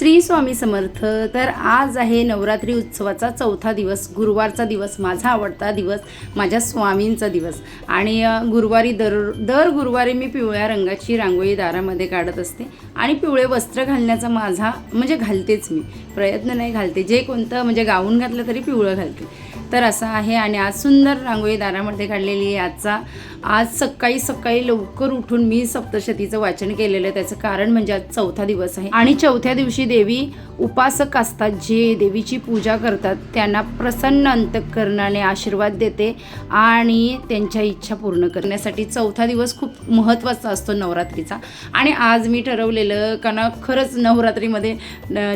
श्री स्वामी समर्थ। तर आज आहे नवरात्री उत्सवाचा चौथा दिवस, गुरुवारचा दिवस, माझा आवडता दिवस, माझ्या स्वामींचा दिवस। आणि गुरुवारी दर गुरुवारी मी पिवळ्या रंगाची रांगोळी दारामध्ये काढत असते आणि पिवळे वस्त्र घालण्याचा माझा म्हणजे घालतेच मी, प्रयत्न नाही घालते, जे कोणतं म्हणजे गाऊन घातलं तरी पिवळं घालते। तर असं आहे आणि आज सुंदर रांगोळी दारामध्ये काढलेली आहे। आज सकाळी लवकर उठून मी सप्तशतीचं वाचन केलेलं आहे। त्याचं कारण म्हणजे आज चौथा दिवस आहे आणि चौथ्या दिवशी देवी उपासक असतात, जे देवीची पूजा करतात, त्यांना प्रसन्न अंतःकरणाने आशीर्वाद देते आणि त्यांच्या इच्छा पूर्ण करण्यासाठी चौथा दिवस खूप महत्त्वाचा असतो नवरात्रीचा। आणि आज मी ठरवलेलं, कारण खरंच नवरात्रीमध्ये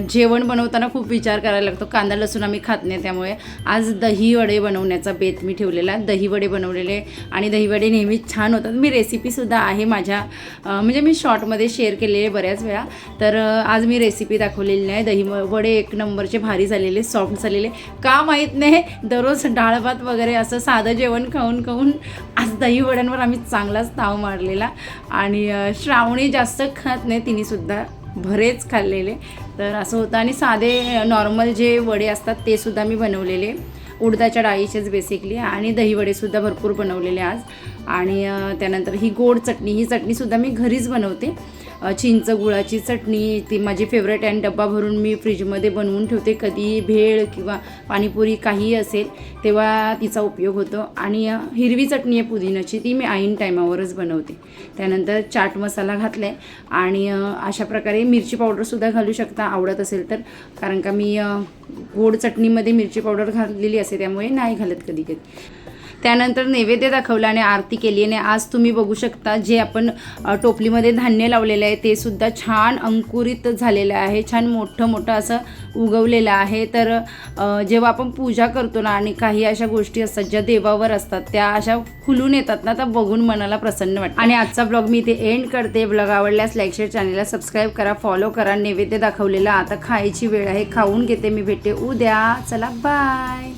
जेवण बनवताना खूप विचार करायला लागतो, कांदा लसूण आम्ही खात नाही, त्यामुळे आज दही वडे बनवण्याचा बेत मी ठेवलेला। दही वडे बनवलेले आणि दही वडे नेहमीच छान होतात। मी रेसिपीसुद्धा आहे माझ्या म्हणजे मी शॉर्टमध्ये शेअर केलेले बऱ्याच वेळा, तर आज मी रेसिपी दाखवलेली नाही। दही वडे एक नंबरचे भारी झालेले, सॉफ्ट झालेले, का माहीत नाही, दररोज डाळ भात वगैरे असं साधं जेवण खाऊन आज दही वड्यांवर आम्ही चांगलाच ताव मारलेला। आणि श्रावणी जास्त खात नाही, तिनेसुद्धा बरेच खाल्लेले, तर असं होतं। आणि साधे नॉर्मल जे वडे असतात ते सुद्धा मी बनवलेले, उडदाच्या डाळीचेच बेसिकली, आणि दही वडेसुद्धा भरपूर बनवलेले आज। आणि त्यानंतर ही गोड चटणी, ही चटणीसुद्धा मी घरीच बनवते, चिंच गुळाची चटणी, ती माझी फेवरेट आहे। डब्बा भरून मी फ्रीजमध्ये बनवून ठेवते, कधी भेळ किंवा पाणीपुरी काहीही असेल तेव्हा तिचा उपयोग होतो। आणि हिरवी चटणी आहे पुदिन्याची, ती मी ऐन टायमावरच बनवते। त्यानंतर चाट मसाला घातला आहे आणि अशा प्रकारे मिरची पावडरसुद्धा घालू शकता आवडत असेल तर, कारण का मी गोड चटणीमध्ये मिरची पावडर घातलेली असते, त्यामुळे नाही घालत कधी कधी। त्यानंतर नैवेद्य दाखवला आणि आरती केली। आणि आज तुम्ही बघू शकता, जे आपण टोपलीमध्ये धान्य लावलेलं आहे ते सुद्धा छान अंकुरित झालेलं आहे, छान मोठं असं उगवलेलं आहे। तर जेव्हा आपण पूजा करतो ना, आणि काही अशा गोष्टी असतात ज्या देवावर असतात, त्या अशा खुलून येतात ना, तर बघून मनाला प्रसन्न वाटतं। आणि आजचा ब्लॉग मी इथे एंड करते। ब्लॉग आवडल्यास लाईक शेअर, चॅनलला सबस्क्राईब करा, फॉलो करा। नैवेद्य दाखवलेला, आता खायची वेळ आहे, खाऊन घेते मी, भेटते उद्या, चला बाय।